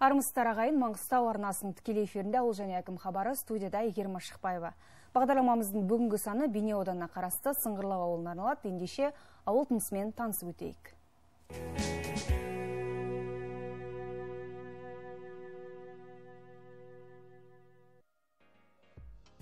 Армысыздар ағайын, Маңғыстау арнасының тікелей эфирінде ауыл және әкім хабары, студияда Айгерім Ашықбаева. Бағдарламамыздың бүгінгі саны Бейнеу ауданына қарасты Сыңғырлау ауылына арналады. Ендеше ауыл тынысымен танысып өтейік.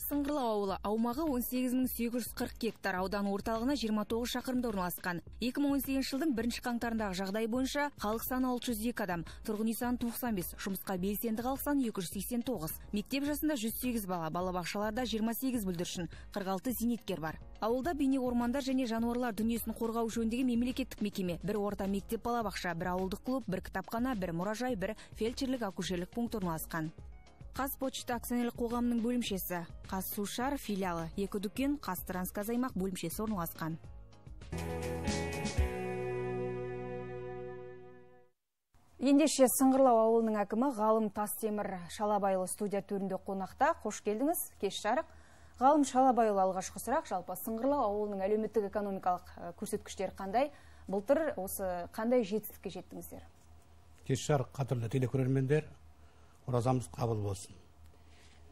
Сыңғырлау ауылы аумағы 18.840 гектар, аудан орталығына 29 шақырымда орналасқан. 2018 жылдың 1 қаңтарындағы жағдай бойынша халық саны 602 адам, тұрғын үй саны 95, жұмысқа белсенді халық саны 289, мектеп жасында 108 бала, балабақшаларда 28 бүлдіршін, 46 зейнеткер бар. Ауылда бейне ормандар және жануарлар дүниесін қорғау жөніндегі мемлекеттік мекеме, бір орта мектеп балабақша, бір ауылдық клуб, бір кітапхана, бір мұражай, бір фельдшерлік акушерлік пункт орналасқан. Қазпочта акционерлік қоғамының бөлімшесі, Қазсушар филиалы, 2 дүкен, Қазтрансгазаймақ бөлімшесі орналасқан. Ендеше Сыңғырлау ауылының әкімі Ғалым Тастемір Шалабайұлы студия төрінде қонақта. Қош келдіңіз, кеш жарық. Ғалым Шалабайұлы, алғашқы сұрақ, жалпы Сыңғырлау ауылының әлеуметтік экономикалық көрсеткіштері қандай? Былтыр осы қандай жетістікке жеттіңіздер? Кеш жарық, қадірлі телекөрермендер, оразамыз қабыл болсын.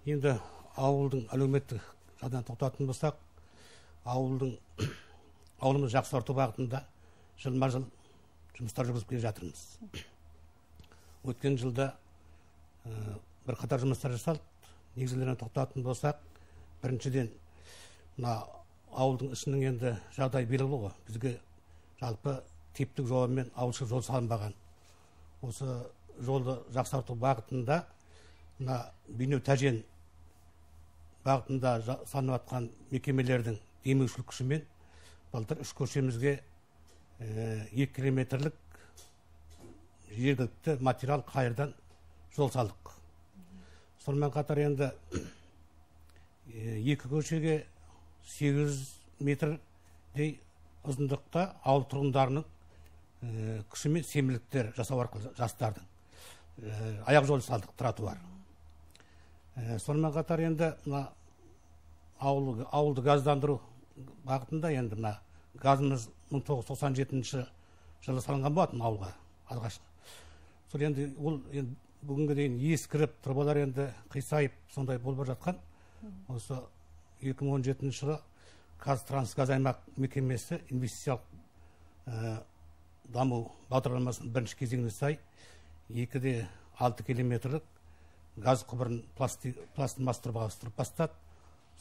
Енді ауылдың әлеуметтік жағдайын тоқтатын болсақ, ауылымыз жақсарту бағытында жылма-жыл жұмыстар жүргізіп келе жатырмыз. Өткен жылда бір қатар жұмыстар жасалды. Негізгілерін тоқтатын болсақ, біріншіден ауылдың ішінің енді жағдай белгілі ғой. Бізге жалпы типтік жолмен ауылшылық жол салынбаған. Осы жолды жақсарту бағытында Бейнеу Тәжен бағытында салынып жатқан мекемелердің демеушілік күшімен былтыр 3 көшемізге 2 километрлік жергілікті материал қайырдан жол салдық. Сонымен қатар енді 2 көшеге 800 метрдей ұзындықта ауыл тұрғындарының күшімен семіліктер жасау арқылы жастардың аяқ жол салдық, тротуар. Сонымен қатар енді ауылды газдандыру бағытында енді газымыз 1997 жылы салынған болатын ауылға алғашқы. Сол енді ол бүгінгі дейін ескіріп, трубалар енді қисайып, сондай болып жатқан. Осы 2017 жылы Қазтрансгазаймақ мекемесі инвестициялық даму бағдарламасының бірінші кезеңіне сай 2,6 километрлік газ құбырын пластмастырып ауыстырып бастады.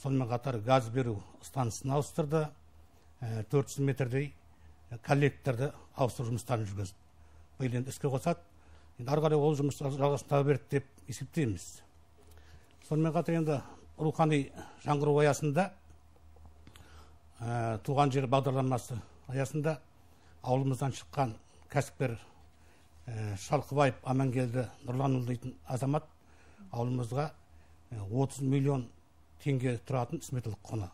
Сонымен қатар газ беру станциясын ауыстырды, 400 метрдей коллекторды ауыстыру жұмыстарын жүргізді. Биыл енді іске қосады. Енді ары қарай ол жұмыс жалғасын таба береді деп есептейміз. Сонымен қатар енді рухани жаңғыру аясында туған жер бағдарламасы аясында ауылымыздан шыққан кәсіпкер Шалқыбаев Амангелді Нұрланұлы дейтін азамат ауылымызға 30 миллион теңге тұратын сметалық құны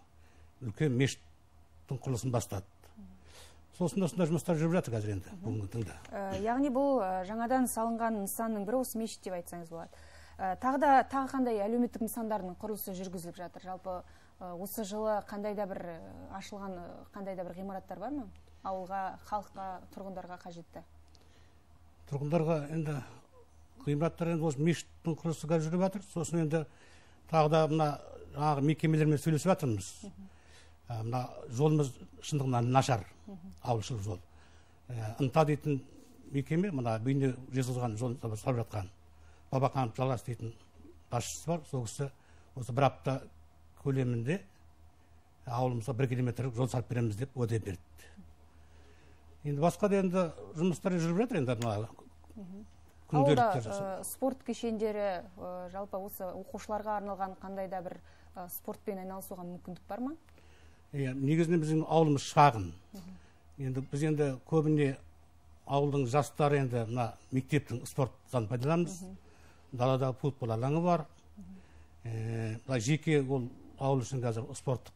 үлкен мешіттің құрылысын бастады. Сосын осындай жұмыстар жүріп жатыр қазір енді бүгінгі таңда. Яғни бұл жаңадан салынған нысанның бірі осы мешіт деп айтсаңыз болады. Тағы қандай әлеуметтік нысандардың құрылысы жүргізіліп жатыр? Жалпы осы жылы қандай да бір ашылған қандай да бір ғимараттар бар ма? Ауылға, халыққа, тұрғындарға қажетті? Тұрғындарға енді ғимараттар енді осы мешіттің құрылысы жүріп жатыр. Сосын енді тағы да жаңағы мекемелермен сөйлесіп жатырмыз. Жолымыз шындығынан нашар, ауылшылық жол. Ынта дейтін мекеме, Бейнеу жезқазған жол салып жатқан Бабақанов Жалғас дейтін басшысы бар. Сол кісі осы бір апта көлемінде ауылымызға 1 километрлік жол салып береміз деп уәде берді. Енді басқа да енді жұмыстар жүріп жатыр енді ауылда спорт кешендері, жалпы осы оқушыларға арналған қандай да бір спортпен айналысуға мүмкіндік бар ма? Негізінен біздің ауылымыз шағын. Енді біз енді көбіне ауылдың жастары енді мектептің спорт залын пайдаланамыз. Далада футбол алаңы бар. Жеке ол ауыл үшін қазір спорттық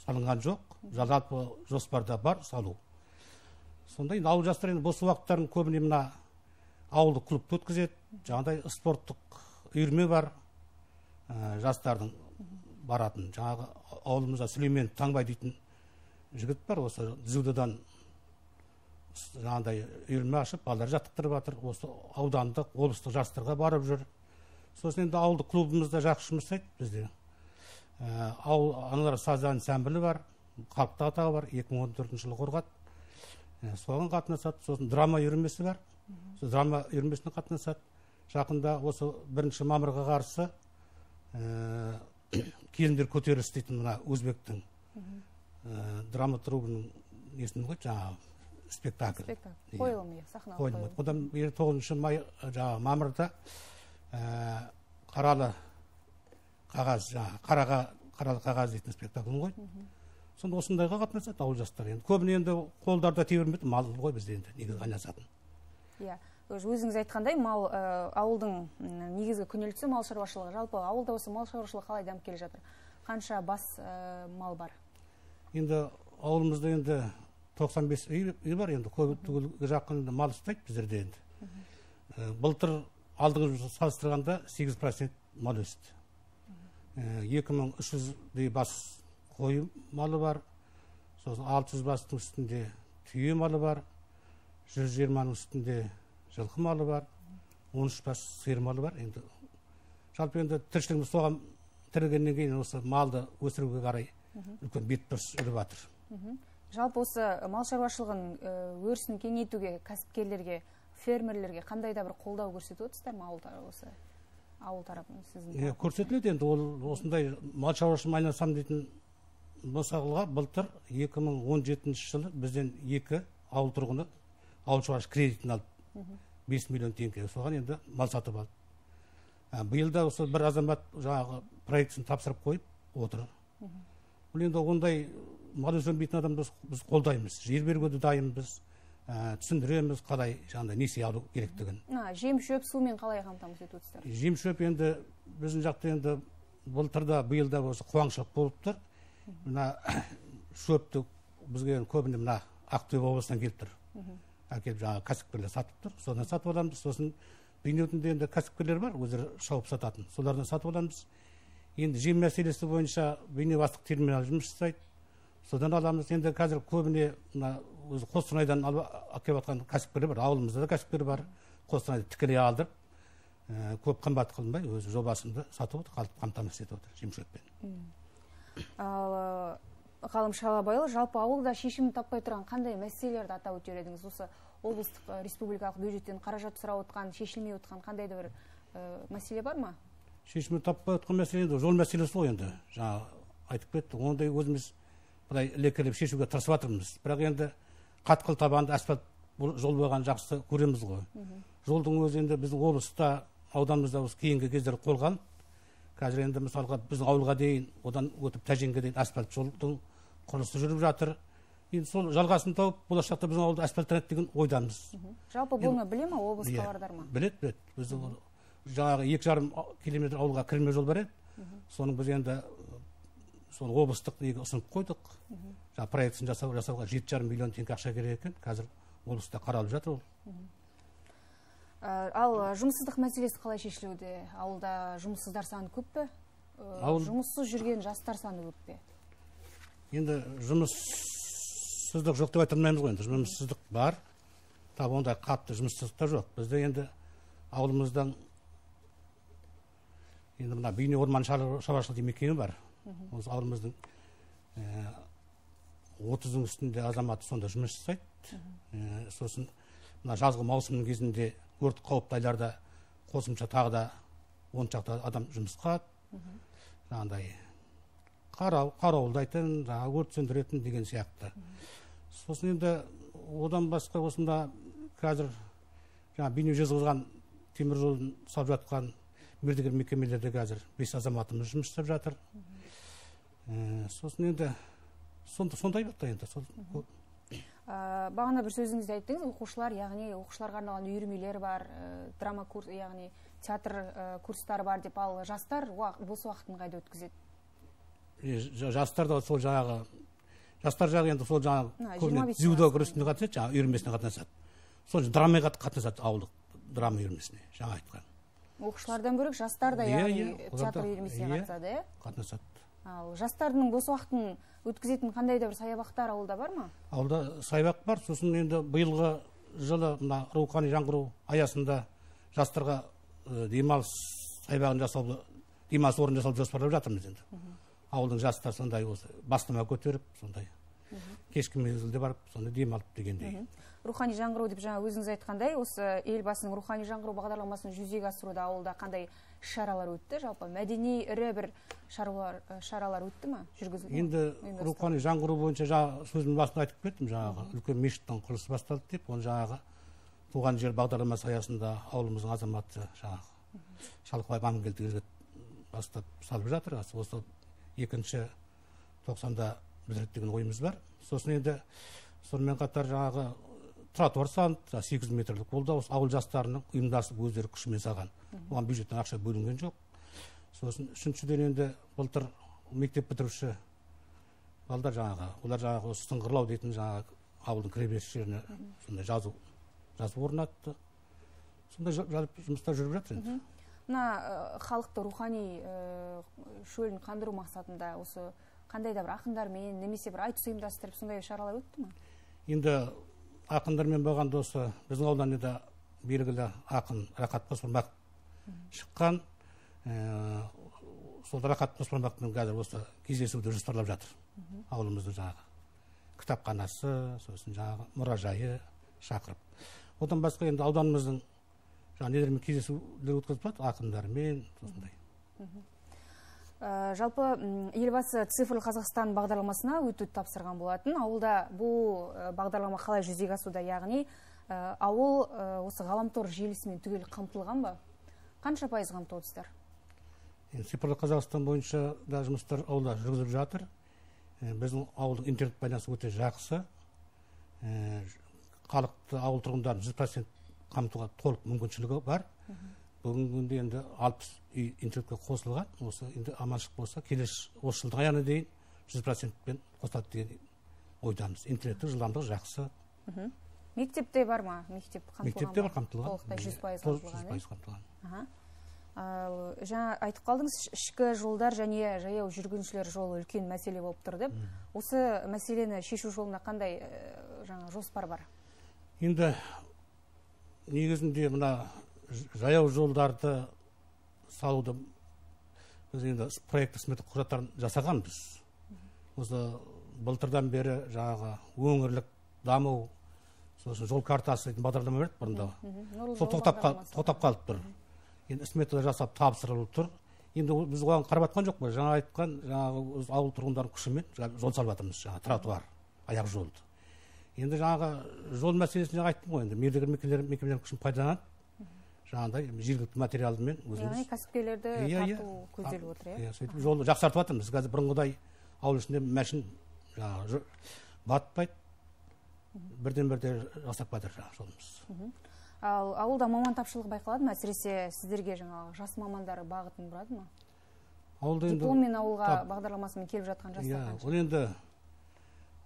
салынған жоқ. Жалпы жоспарда бар салу. Сондай ауыл жастары енді бос уақыттарын көбіне ауылдық клубты өткізеді. Жаңағыдай спорттық үйірме бар. Жастардың баратын. Жаңағы ауылымызда Сүлеймен Таңбай дейтін жігіт бар. Осы дзюдодан жаңағыдай үйірме ашып балалар жаттықтырып жатыр, осы аудандық облыстық жарыстарға барып жүр. Сосын енді ауылдық клубымыз да жақсы жұмыс істейді бізде. Аналар саз ансамблі бар, халықтық атағы бар, 2014 жылы құрған. Соған қатынасады. Сосын драма үйірмесі бар, драма үйірмесіне қатынасады. Жақында осы 1 мамырға қарсы келіндер көтерілісі дейтін мына өзбектің драматургының несін ғой, жаңағы спектакль. Қойылым, сахналық қойылым. Одан 9 мамырда қаралы қағаз, қаралы қағаз дейтін спектакль ғой. Сонда осындайға қатынасады ауыл жастары. Көбіне енді қолдарда тебірмейді, мал ғой бізде енді негізі айналысатын. Өзіңіз айтқандай, ауылдың негізгі күнелтісі мал шаруашылығы. Жалпы ауылда осы мал шаруашылығы қалай дамып келе жатыр? Қанша бас мал бар? Енді ауылымызда енді 95 үй бар, енді көбі жақын мал ұстайды біздерде енді. Былтыр алдыңғы салыстырғанда 8% мал өсті. 2300-дей бас қой малы бар, сосын 600 бастың үстінде түйе малы бар, 120-ның үстінде жылқы малы бар, 13 бас сиыр малы бар. Енді жалпы енді тіршілігіміз соған тірілгеннен кейін осы малды өсіруге қарай үлкен бетбұрыс үріп жатыр. Жалпы осы мал шаруашылығын өрісін кеңейтуге кәсіпкерлерге, фермерлерге қандай да бір қолдау көрсетіп отырсыздар ма ауыл тарапынан сіздің? Көрсетіледі енді, ол осындай мал шаруашылығымен айналысамын дейтін болсағылға былтыр 2017 жылы бізден 2 ауыл тұрғыны ауыл шаруашылығы кредитін алып 5 миллион теңге соған енді мал сатып алды. Биылда осы бір азамат жаңағы проектісін тапсырып қойып отыр. Бұл енді ондай мал өсірмейтін адамды біз қолдаймыз, жер беруге де дайынбыз, түсіндіреміз қалай жаңағыдай несие алу керектігін. Жем шөп сумен қалай қамтамасыз етіп отырсыздар? Жем шөп енді біздің жақта енді былтырда биылда осы қуаңшылық болып тұр. Мына шөпті бізге көбіне мына Ақтөбе облысынан келіп тұр. Әкеліп жаңағы кәсіпкерлер сатып тұр. Содан сатып аламыз. Сосын бейнетінде енді кәсіпкерлер бар, өздері шауып сататын. Солардан сатып аламыз. Енді жем мәселесі бойынша бейнебастық терминал жұмыс жасайды. Содан аламыз. Енді қазір көбіне өзі Қостанайдан әкеліп жатқан кәсіпкерлер бар. Ауылымызда да кәсіпкер бар. Қостанайды тікелей алдырып, көп қымбат қылмай өз жобасында сатып отыр, халықты қамтамасыз етіп отыр жем шөппен. Ғалым Шалабайұлы, жалпы ауылда шешімін таппай тұрған қандай мәселелерді атап өтер едіңіз? Осы облыстық республикалық бюджеттен қаражат сұрап отқан, шешілмей отқан қандай да бір мәселе бар ма? Шешімін таппай отқан мәселе енді жол мәселесі ғой енді. Жаңа айтып кетті, ондай өзіміз былай лекерлеп шешуге тырысып жатырмыз. Бірақ енді қатқыл табанды асфальт жол болған жақсы көреміз ғой. Жолдың өзі енді біздің облыста, ауданымызда осы кейінгі кездері қолға алынып, қазір енді мысалға біздің ауылға дейін, одан өтіп Тәженге дейін асфальт жолдың құрылысы жүріп жатыр. Енді сол жалғасын тауып, болашақта біздің ауылда асфальттанады деген ойдамыз. Жалпы бұны біле ма, облысқа бардар ма? Біледі. Біздің жаңағы 2,5 километр ауылға кірме жол бар еді. Соның біз енді сол облыстық неге ұсынып қойдық. Жаңа проектісін жасауға 7,5 миллион теңге ақша керек екен. Қазір облыста қаралып жатыр ол. Ал жұмыссыздық мәселесі қалай шешілуде? Ауылда жұмыссыздар саны көп пе? Жұмыссыз жүрген жастар саны көп пе? Енді жұмыссыздық жоқ деп айта алмаймыз ғой. Енді жұмыссыздық бар. Тап ондай қатты жұмыссыздық та жоқ. Бізде енді ауылымыздан енді мына бейне орман шаруашылығы мекеме бар. Осы ауылымыздың 30-ның үстінде азаматы сонда жұмыс жасайды. Сосын мына жазғы маусымның кезінде өрт қауіпті айларда қосымша тағы да 10 шақты адам жұмысқа алады. Жаңағыдай қарауылдайтын, өрт сөндіретін деген сияқты. Сосын енді одан басқа осында қазір бейне жезқазған темір жолын салып жатқан мердігер мекемелерде қазір 5 азаматымыз жұмыс жасап жатыр. Сосын енді сондай бақта енді. Бағана бір сөзіңізде айттыңыз, оқушылар, яғни оқушыларға арналған үйірмелер бар, драма курс, яғни театр курстары бар деп, ал жастар бос уақытын қайда өткізеді? Жастар да сол жаңағы, жастар жағы енді сол жаңағы дзюдо күресіне қатысады, жаңағы үйірмесіне қатынасады. Сол драмаға қатынасады, ауылдық драма үйірмесіне, жаңа айтқан. Оқушылардан бөлек жастар да яғни театр үйірмесіне қатысады, қатынасады. Ал жастардың бос уақытын өткізетін қандай да бір саябақтар ауылда бар ма? Ауылда саябақ бар. Сосын енді биылғы жылы мына рухани жаңғыру аясында жастарға демалыс саябағын жасауды, демалыс орнын жасауды жоспарлап жатырмыз енді. Ауылдың жастары сондай осы бастама көтеріп, сондай кешкі мезгілде барып, сондай демалып дегендей. Рухани жаңғыру деп жаңа өзіңіз айтқандай, осы елбасының рухани жаңғыру бағдарламасын жүзеге асыруда ауылда қандай шаралар өтті? Жалпы мәдени ірі бір шаралар өтті ма? Жүргізілді ме? Енді рухани жаңғыру бойынша сөзімнің басында айтып кеттім, жаңағы үлкен мешіттің құрылысы басталды деп, оны жаңағы туған жер бағдарламасы аясында ауылымыздың азаматы жаңағы Шалқыбай Амангелді бастап салып жатыр. Осы 2-90-да бітіреді деген ойымыз бар. Сосын енді сонымен қатар жаңағы тротуар салынды, 800 метрлік болды. Осы ауыл жастарының ұйымдасып өздері күшімен салған. Оған бюджеттен ақша бөлінген жоқ. Сосын үшіншіден енді былтыр мектеп бітіруші балдар жаңағы, олар жаңағы осы сыңғырлау дейтін жаңағы ауылдың кіреберіс жеріне сондай жазу орнатты. Сондай жұмыстар жүріп жатыр енді. Мына халықты рухани шөлін қандыру мақсатында осы қандай да бір ақындармен немесе бір айтыс ұйымдастырып сондай шаралар өтті ме? Енді ақындармен болғанда осы біздің ауылдан енді белгілі ақын Рақат Қоспанбақ шыққан. Сол Рақат Қоспанбақпен қазір осы кездесуді жоспарлап жатыр. Ауылымыздың жаңағы кітапханасы, сосын жаңағы мұражайы шақырып. Одан басқа енді ауданымыздың нелермен кездесулер өткізіп жатыр, ақындармен, осындай. Жалпы елбасы цифрлы Қазақстан бағдарламасына өтуді тапсырған болатын. Ауылда бұл бағдарлама қалай жүзеге асуда, яғни ауыл осы ғаламтор желісімен түгел қамтылған ба? Қанша пайыз қамтылдыңыздар? Цифрлы Қазақстан бойынша да жұмыстар ауылда жүргізіліп жатыр. Біздің ауылдың интернет байланысы өте жақсы. Халықты, ауыл тұрғындарын 100% қамтуға толық мүмкіншілігі бар. Бүгінгі күнде енді 60 үй интернетке қосылған. Осы енді аманшылық болса, келесі осы жылдың аяғына дейін 100%-пен қосылады деген ойдамыз. Интернеттің жылдамдығы жақсы. Мектепте бар ма? Мектепте бар қамтылған. Толықтай 100% қамтылған. Жаңа айтып қалдыңыз, ішкі жолдар және жаяу жүргіншілер жолы үлкен мәселе болып тұр деп. Осы мәселені шешу жолына қандай жаңа жоспар бар? Енді негізінде мына жаяу жолдарды салуды біз енді проекті сметалық құжаттарын жасағанбыз. Осы былтырдан бері жаңағы өңірлік даму, сосын жол картасы бағдарлама берді бұрында. Сол тоқтап қалып тұр. Енді сметалар жасап тапсырылып тұр. Енді біз оған қарап жатқан жоқ па? Жаңа айтқан жаңағы ауыл тұрғындарының күшімен жол салып жатырмыз, жаңағы тротуар, аяқ жолды. Енді жаңағы жол мәселесін жаңа айттым ғой, енді мердігер мекемелердің күшін пайдаланып, жаңағыдай жергілікті материалмен өзіміз. Яғни кәсіпкерлерді тарту көзделіп отыр, иә? Сөйтіп жолды жақсартып жатырмыз. Қазір бұрынғыдай ауыл ішінде мәшін жаңағы батпайды, бірден-бірде жасап жатыр жаңағы жолымыз. Ал ауылда маман тапшылығы байқалады ма? Әсіресе сіздерге жаңағы жас мамандары бағытын бұрады ма? Дипломмен ауылға бағдарламасымен келіп жатқан жастар қанша? Ол енді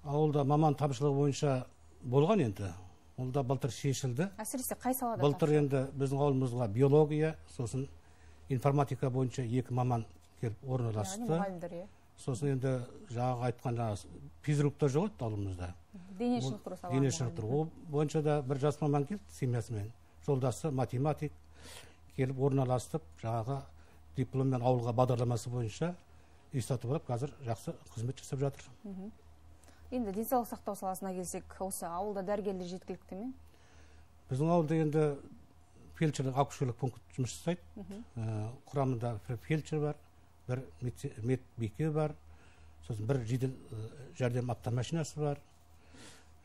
ауылда маман тапшылығы бойынша болған енді. Ол да былтыр шешілді. Әсіресе қай салада? Былтыр енді біздің ауылымызға биология, сосын информатика бойынша 2 маман келіп орналасты. Яғни мұғалімдер, иә? Сосын енді жаңағы айтқан физруктар жоқ еді ауылымызда. Дене шынықтыру саласы. Дене шынықтыру. Ол бойынша да бір жас маман келді семьясымен. Жолдасы математик келіп орналастып, жаңағы дипломмен ауылға бағдарламасы бойынша үй сатып алып, қазір жақсы қызмет жасап жатыр. Енді денсаулық сақтау саласына келсек, осы ауылда дәрігерлер жеткілікті ме? Біздің ауылда енді фельдшерлік акушерлік пункт жұмыс жасайды. Құрамында фельдшер бар, бір медбике бар, сосын бір жедел жәрдем автомашинасы бар.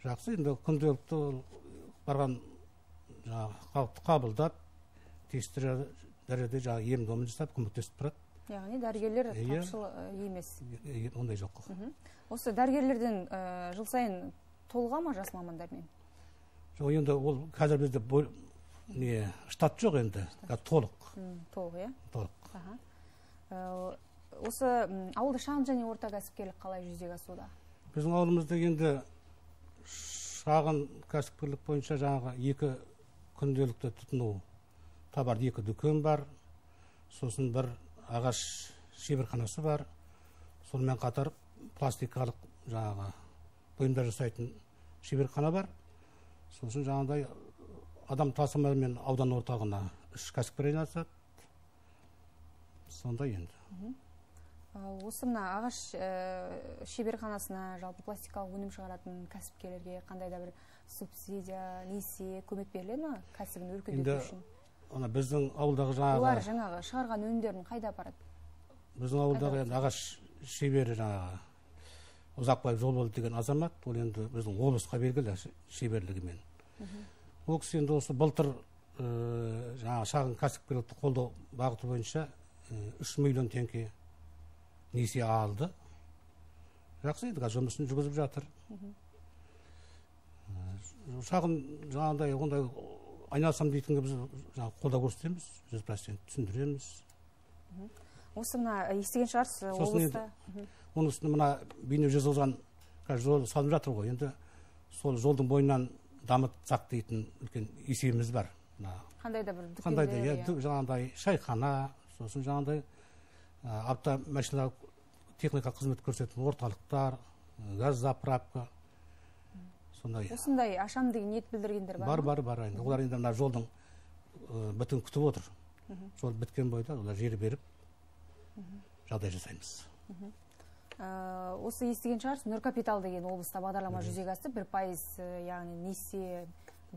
Жақсы, енді күнделікті барған халықты қабылдап, тестірі дәрежеде ем домын жасап, көмектесіп тұрады. Яғни дәрігерлер тапшылы емес? Ондай жоқ. Осы дәрігерлерден жыл сайын толыға ма жас мамандармен? Жоқ, енді ол қазір бізде штат жоқ енді, толық. Толық, иә? Толық. Осы ауылда шағын және орта кәсіпкерлік қалай жүзеге асуда? Біздің ауылымызда енді шағын кәсіпкерлік бойынша жаңағы 2 күнделікті тұтыну табар 2 дүкен бар, сосын бір ағаш шеберханасы бар, сонымен қатар пластикалық жаңағы бұйымдар жасайтын шеберхана бар. Сосын жаңағыдай адам тасымалымен аудан орталығына 3 кәсіпкер айналысады. Сондай енді. Осы мына ағаш шеберханасына жалпы пластикалық өнім шығаратын кәсіпкерлерге қандай да бір субсидия, несие, көмек беріледі ме кәсібін өркендету үшін? Ана біздің ауылдағы жаңағы олар жаңағы шығарған өнімдерін қайда апарады? Біздің ауылдағы енді ағаш шебері жаңағы Ұзақбаев Жолбол деген азамат, ол енді біздің облысқа белгілі шеберлігімен. Ол кісі енді осы былтыр жаңағы шағын кәсіпкерлікті қолдау бағыты бойынша 3 миллион теңге несие алды. Жақсы енді жұмысын жүргізіп жатыр. Шағын жаңағыдай ондай айналысам дейтінге біз қолдау көрсетеміз, 100% түсіндіреміз. Осы мына естіген шығарсыз облыста. Оның үстіне мына бейне жазылған жол салынып жатыр ғой. Енді сол жолдың бойынан дамытсақ дейтін үлкен есебіміз бар. Қандай да бір дүкендер, жаңағыдай шайхана, сосын жаңағыдай автомашина техника қызмет көрсететін орталықтар, газ заправка. Осындай ашам деген ниет білдіргендер бар ма? Бар. Олар енді мына жолдың бітін күтіп отыр. Жол біткен бойда олар жер беріп жағдай жасаймыз. Осы естіген шығарсыз, Нұр Капитал деген облыста бағдарлама жүзеге асты, 1%, яғни несие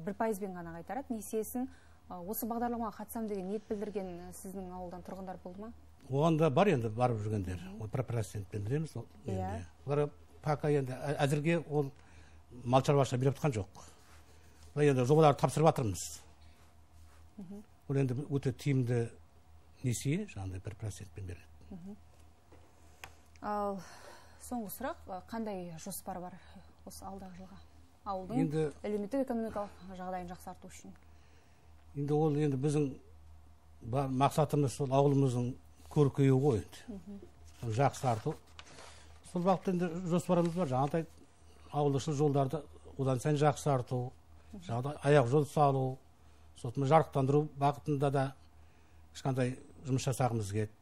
1%-бен ғана қайтарады несиесін. Осы бағдарламаға қатысам деген ниет білдірген сіздің ауылдан тұрғындар болды ма? Оғанда бар енді барып жүргендер. 1%-пен білеміз. Олар пока енді әзірге ол мал шаруашылығына беріп жатқан жоқ. Енді жобаларды тапсырып жатырмыз. Ол енді өте тиімді несие, жаңағыдай 1%-пен береді. Ал соңғы сұрақ, қандай жоспар бар осы алдағы жылға? Ауылдың әлеуметтік экономикалық жағдайын жақсарту үшін. Енді ол енді біздің мақсатымыз сол ауылымыздың көркеюі ғой енді. Жақсарту. Сол бағытта енді жоспарымыз бар. Жаңағыдай ауылдық жолдарды одан сайын жақсарту, аяқ жол салу, сосын жарықтандыру бағытында да ешқандай жұмыс жасағымыз келеді.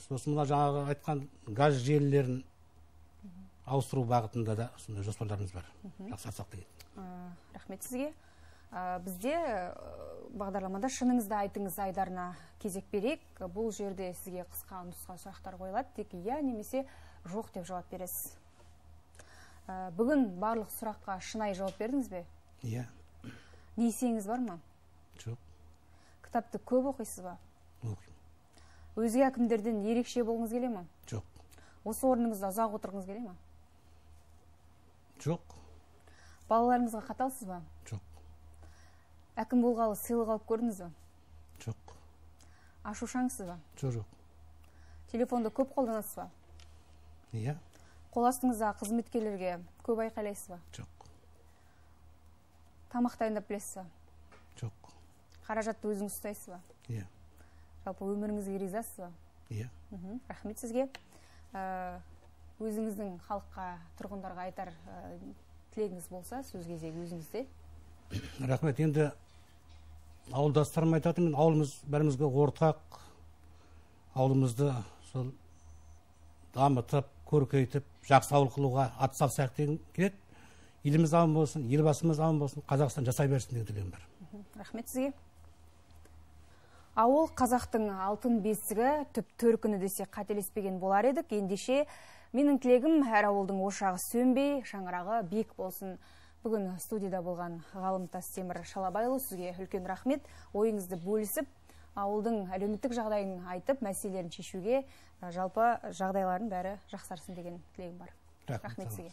Сосын мына жаңағы айтқан газ желілерін ауыстыру бағытында да сондай жоспарларымыз бар. Жақсартсақ деген. Рахмет сізге. Бізде бағдарламада шыныңызды айтыңыз айдарына кезек берейік. Бұл жерде сізге қысқа нұсқа сұрақтар қойылады, тек иә немесе жоқ деп жауап бересіз. Бүгін барлық сұраққа шынайы жауап бердіңіз бе? Иә. Несиеңіз бар ма? Жоқ. Кітапты көп оқисыз ба? Оқимын. Өзге әкімдерден ерекше болғыңыз келе ме? Жоқ. Осы орныңызда ұзақ отырғыңыз келе ме? Жоқ. Балаларыңызға қаталсыз ба? Жоқ. Әкім болғалы сыйлық алып көрдіңіз бе? Жоқ. Жоқ. Ашушаңсыз ба? Телефонды көп қолданасыз ба? Иә. Қол астыңыздағы қызметкерлерге көп айқайлайсыз ба? Жоқ. Тамақ дайындап білесіз ба? Жоқ. Қаражатты өзіңіз ұстайсыз ба? Иә. Жалпы өміріңізге ризасыз ба? Иә. Рахмет сізге. Өзіңіздің халыққа, тұрғындарға айтар тілегіңіз болса, сөз кезегі өзіңізде. Рахмет. Енді ауылдастарым айтатын, ауылымыз бәрімізге ортақ, ауылымызды сол дамытып, көркейтіп, жақсы ауыл қылуға атсалысайық деген келеді. Еліміз аман болсын, елбасымыз аман болсын, Қазақстан жасай берсін деген тілегім бар. Рахмет сізге. Ауыл қазақтың алтын бесігі, түп төркіні десе қателеспеген болар едік. Ендеше менің тілегім әр ауылдың ошағы сөнбей, шаңырағы биік болсын. Бүгін студияда болған ғалым Тастемір Шалабайұлы, сізге үлкен рахмет. Ойыңызды бөлісіп, ауылдың әлеуметтік жағдайын айтып, мәселелерін шешуге, жалпы жағдайларын бәрі жақсарсын деген тілегім бар. Рахмет сізге.